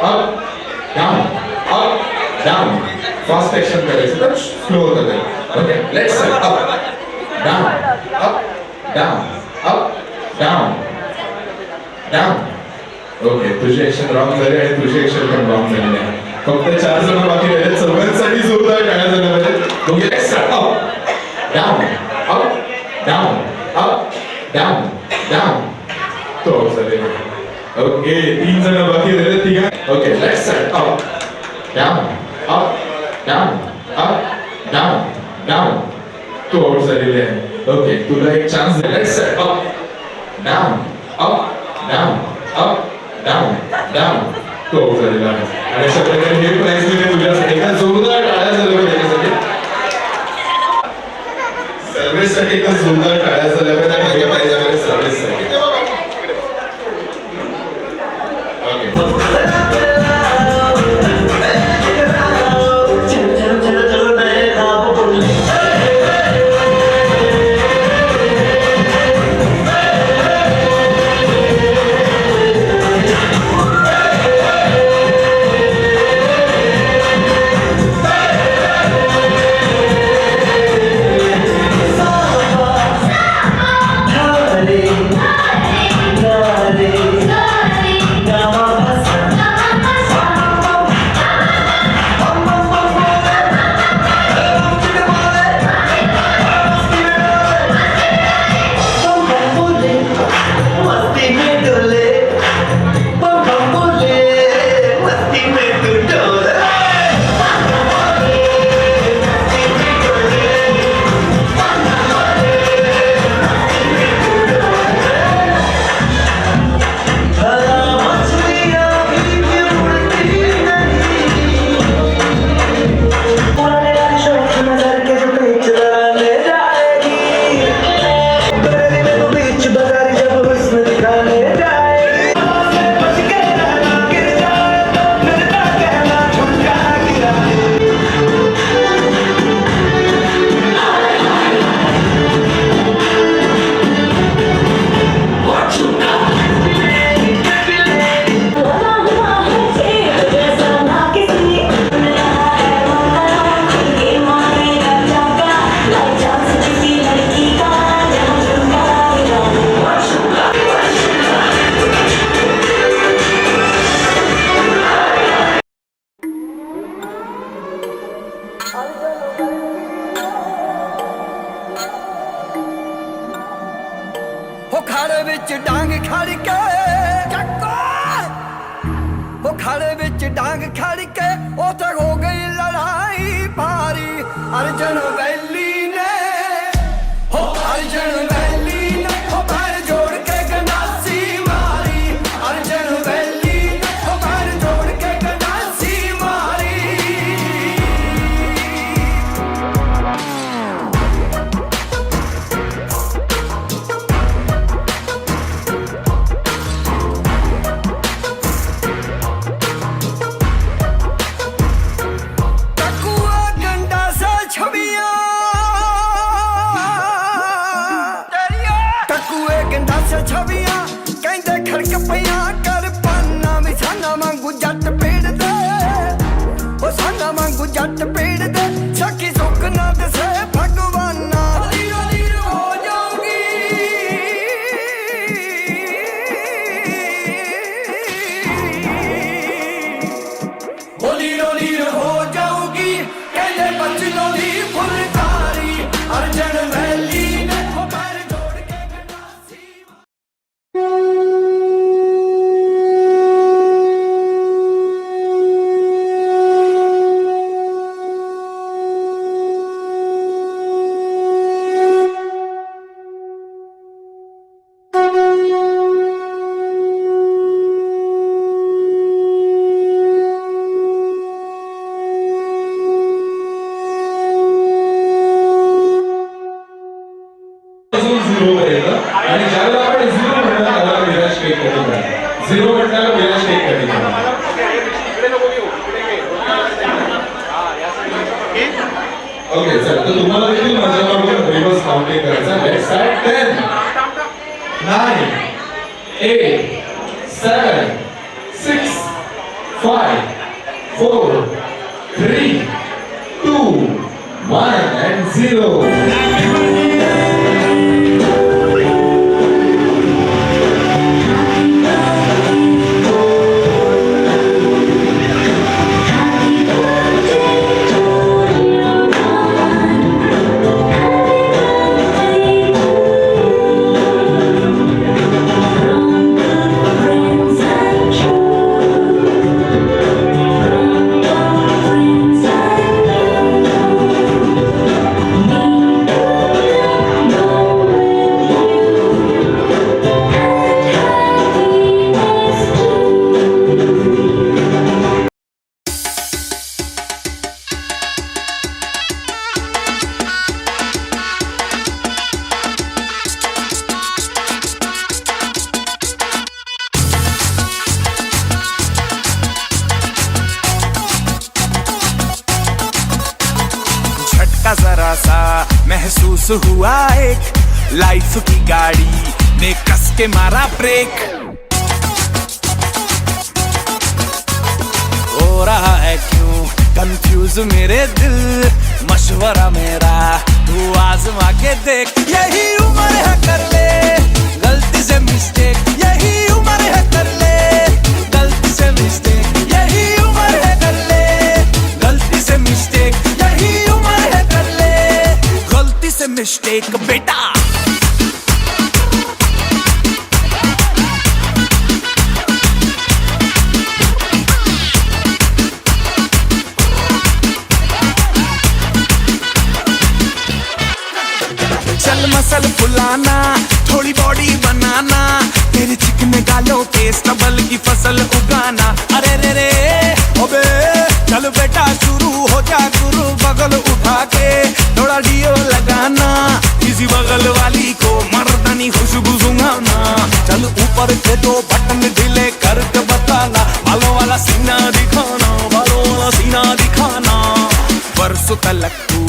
up down up down. Fast action करायचं तर स्लो होतं ते. Okay, let's start. Up down up down up down down. Okay, तुझी ऍक्शन रॉंग झाली आणि तुझी ऍक्शन पण रॉंग झालेली आहे. फक्त 4 जण बाकी राहिले. चौघांसाठी जोरदार टाळ्या झाल्या पाहिजे. Okay, let's start. Up down up down up down down. तो झालेला. ओके, 3 जण बाकी राहिले. तिघा. Okay, let's side, up, down, up, down, down, down. तू आउट झालेली आहे. ओके, तुला एक चान्स दे. Left side, up, down, up, down, down. तू आउट झालेला आहे. आणि अशा प्रकारे हे प्राइज मी तुझ्यासाठी एका जोरदार टाळ्या झाल्या त्याच्यासाठी. सर्व्हिससाठी एका जोरदार टाळ्या झाल्या पाहिजे आणि हे प्राइज आहे सर्व्हिससाठी. हो खाड़े विच डांग खड़ के वो खाड़े विच डांग खड़ के उथे हो गई लड़ाई भारी अर्जन वैली ने हो अर्जन वैली ने हो पैर जोड़ के गंडासी मारी अर्जन वैली ने हो पैर जोड़ के गंडासी मारी छवियां कहते खड़क पिया कर पाना भी साना मांगू जट पेड़ दे ओ साना मांगू जट पेड़ दे सखी सुख ना दसे भगवाना लीरो लीरो हो जाऊंगी ओ लीरो लीरो हो जाऊंगी कहले बचनों दी फुलकारी अर्जन वैली ने हो पैर जोड़ के गंडासी झिरो करेगा आणि ज्यावेळेला आपण झिरो म्हणणार त्याला विराज टेक करेगा. झिरो म्हणण्याला विराज टेक करेगा. ओके सर, तर तुम्हाला देखील माझ्याबरोबर रिव्हर्स काउंटिंग करायचं. Let's start. 10 9 8 7 6 5 4 3 2 1 and 0. Friends and true. का जरा सा महसूस हुआ एक लाइफ की गाड़ी ने कस के मारा ब्रेक। हो रहा है क्यों कंफ्यूज मेरे दिल, मशवरा मेरा तू आजमा के देख। यही उम्र है कर ले गलती से मिस्टेक, यही उम्र है कर ले गलती से मिस्टेक, यही उम्र है कर ले गलती से मिस्टेक, यही उम्र है कर ले गलती से मिस्टेक बेटा। चल मसल फुलाना थोड़ी बॉडी बनाना, तेरे चिकने गालों पे स्टबल की फसल उगाना। अरे रे रे ओबे चल बेटा शुरू हो जा गुरु, बगल उठा के थोड़ा डियो लगाना, किसी बगल वाली को मर्दानी खुशबू सुंघाना। चल ऊपर के दो बटन ढीले करके बताना, बालों वाला सीना दिखाना, बालों वाला सीना दिखाना। बरसों तक तू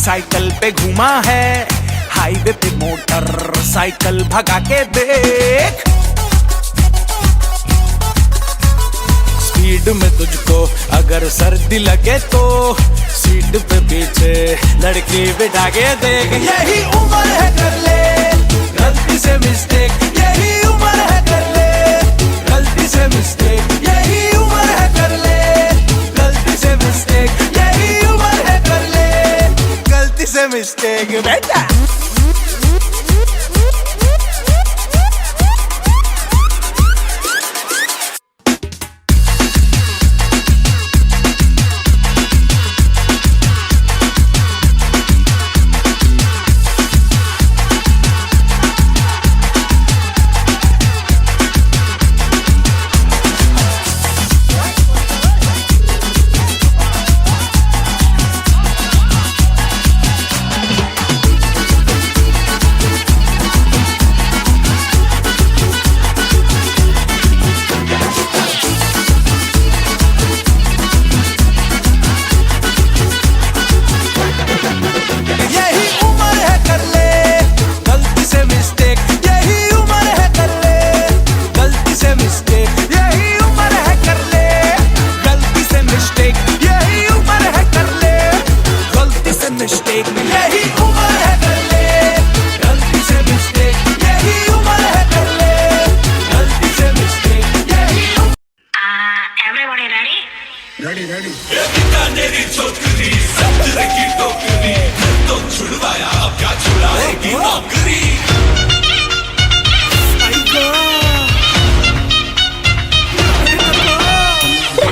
साइकिल पे घूमा है, हाईवे पे मोटर साइकिल भगा के देख। स्पीड में तुझको अगर सर्दी लगे तो सीट पे पीछे लड़की बिठा के देख। यही उम्र है कर ले गलती से मिस्टेक, यही उम्र है कर ले गलती से मिस्टेक, यही उम्र है कर ले गलती से मिस्टेक, यही उम्र है कर ले गलती से मिस्टेक बेटा।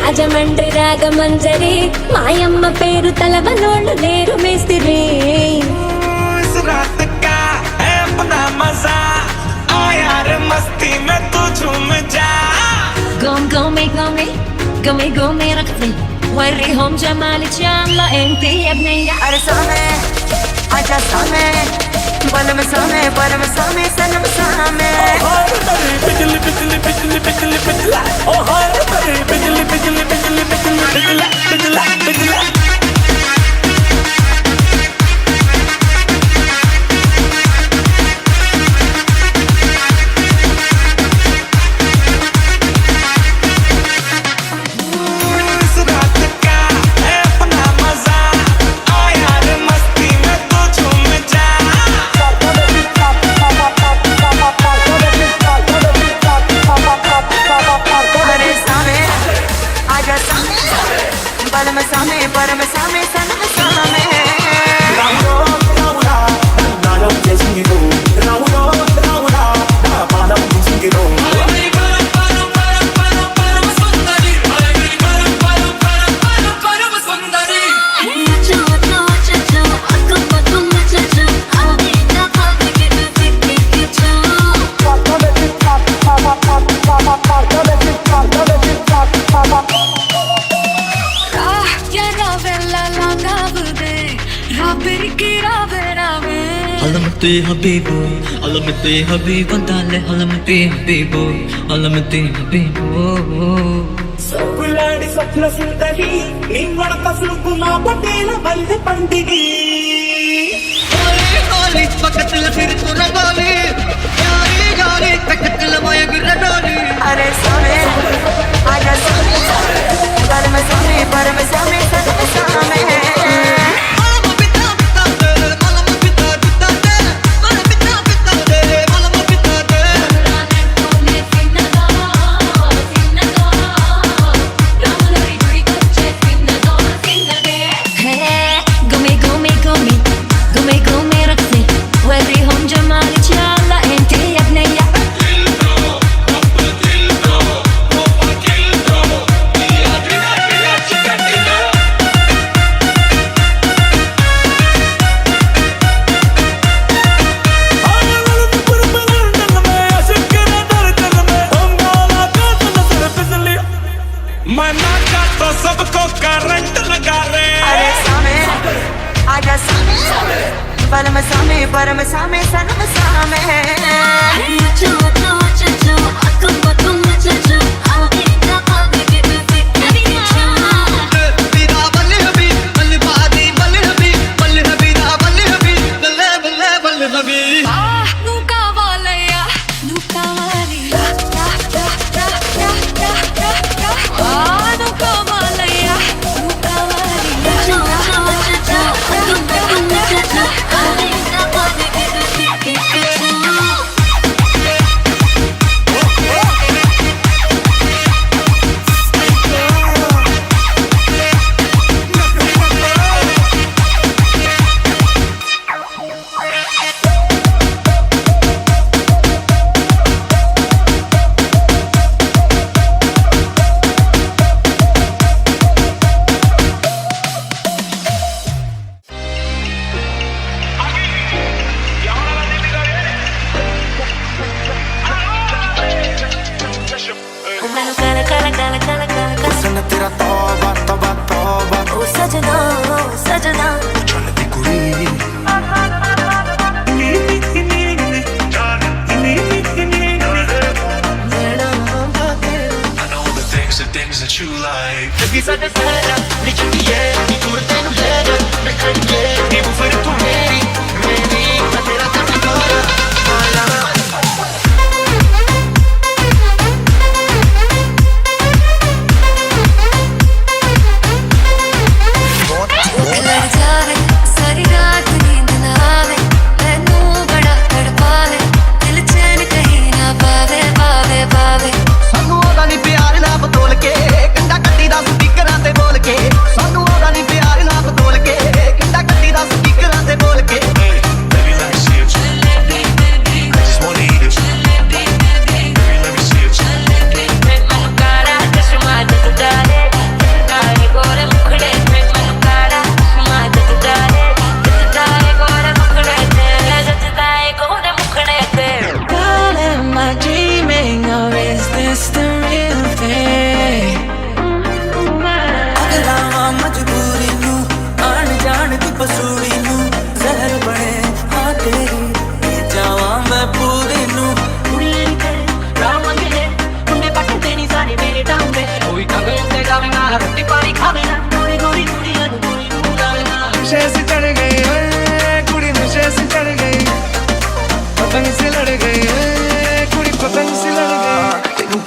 రాజమండ్రి రాగమంజరి మాయమ్మ పేరు తలవనోళ్ళు లేరు మేస్తిరి। इस रात का है अपना मजा, आ यार मस्ती में तू झूम जा। قومي قومي قومي ركضي وريهم جمالك يلا انتي يا بنية अरसामे आजा सामे बलम सामे परम सामे सनम सामे। बिजली बिजली बिजली बिजली बिजला, ओ हाय बिजली बिजली बिजली बिजली बिजला बिजला बिजला। बलम सामे परम सामे सनम सामे। Alamati Habibu, Alamati Habibu, Dale, Alamati Habibu, Alamati Habibu. సబ్బులాడి స్వప్న సుందరి నీ వడక సులుకుమా పటేల మల్లె పండిది डोली वक्त फिर तू न बोली यारी यारी तक लमाए गिर डोली अरे सामे आजा सामे पर मैं सामे सनम सामे मैं नाचा तो सबको करंट लगा रे अरे सामे आजा सामे पर मैं सामे सनम सामे तेरा तौबा तौबा तौबा ओ सजना चलती कुड़ी the things that you like. जगी साडे सारा नी चुटिए नी दूर तेनु है मैं करिए नी वो फिर तू मेरी मैं तेरा तकदीर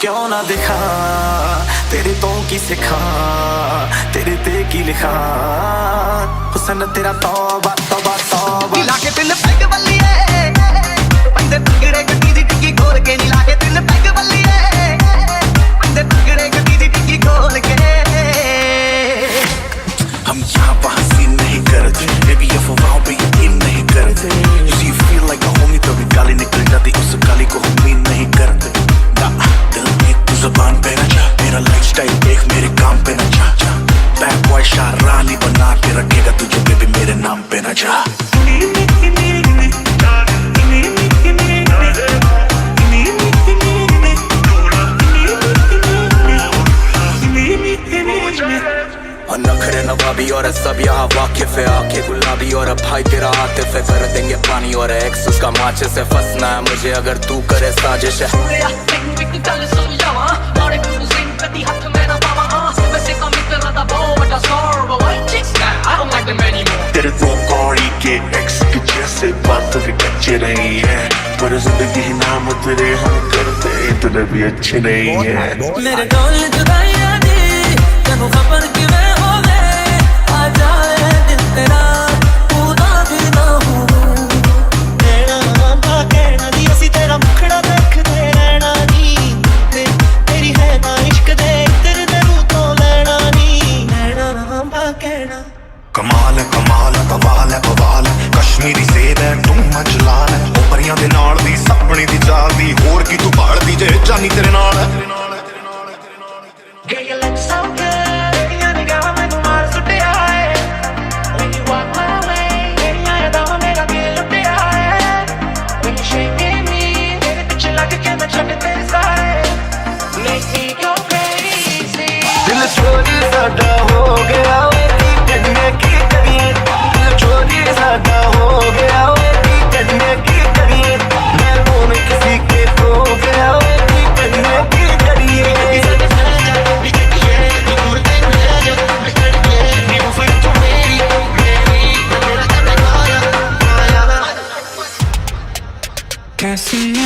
क्यों ना दिखा तेरे तो की सिखा तेरे ते की लिखा हुसन तेरा तौबा तौबा तौबा नीला के दिल पैग बल्लिए बंदे तगड़े गड्डी दी टिक्की खोल के नीला के दिल पैग बल्लिए बंदे तगड़े गड्डी दी टिक्की खोल के हम यहाँ वहाँ सीन नहीं करते बेबी अफवाहों पे यकीन नहीं करते you see you feel like a homie तभी गाली निकल जाती उस गाली को हम मीन नहीं करते दिल में तू ज़बान पे न जा मेरा लाइफस्टाइल देख मेरे काम पे न जा बैड बॉय शाहरानी बना के रखेगा तुझे बेबी मेरे नाम पे न जा नखरे नवाबी और सब यहाँ वाकिफ है आंखें गुलाबी और भाई तेरा आतिफ है कर देंगे पानी और एक्स उसका माचे से फंसना है मुझे अगर तू करे साजिश है तेरे दो कौड़ी के एक्स के जैसे बात अच्छे नहीं है पर जिंदगी ही नाम तेरे हम करते इतने भी अच्छे नहीं है मेरे ढोल जुदाइयां दी तेनू खबर किवें होवे आ जाए दिल तेरा पूरा भी ना होवे ਕਹਿਣਾ ਤਾਂ ਕਹਿਣਾ ਦੀ ਅਸੀਂ ਤੇਰਾ ਮੁਖੜਾ ਦੇਖਦੇ ਰਹਿਣਾ ਨੀ ਤੇਰੀ ਹੈ ਨਾ ਇਸ਼ਕ ਦੇ ਤੇਰੇ ਦੇ ਰੂਹ ਤੋਂ ਲੈਣਾ ਨੀ ਕਹਿਣਾ ਤਾਂ ਕਹਿਣਾ कमाल है कमाल है कमाल है बवाल है कश्मीरी सेब है तुम मजलाल है ओ परियां दे नाल दी सपने दी चाल दी होर की तू भाल दी जे जानी तेरे नाल है Girl, you look so good. You're the girl with the heart so high. When you walk my way, baby, I don't make a feel up the high. When you shake me, baby, picture like a camera trapped in this side. Make me go crazy. ਦਿਲ ਚੋਰੀ ਸਾਡਾ ਹੋ ਗਿਆ ਓਏ ਕੀ ਕਰਨੇ ਕੀ ਕਰੀਏ ਦਿਲ ਚੋਰੀ ਸਾਡਾ ਹੋ ਗਿਆ ਓਏ ਕੀ ਕਰਨੇ ਕੀ ਕਰੀਏ ਮੈਂ ਹੁਣ ਕਿਸੇ ਕੇ ਖੋ ਗਿਆ ਓਏ ਕੀ ਕਰਨੇ ਕੀ ਕਰੀਏ कैसी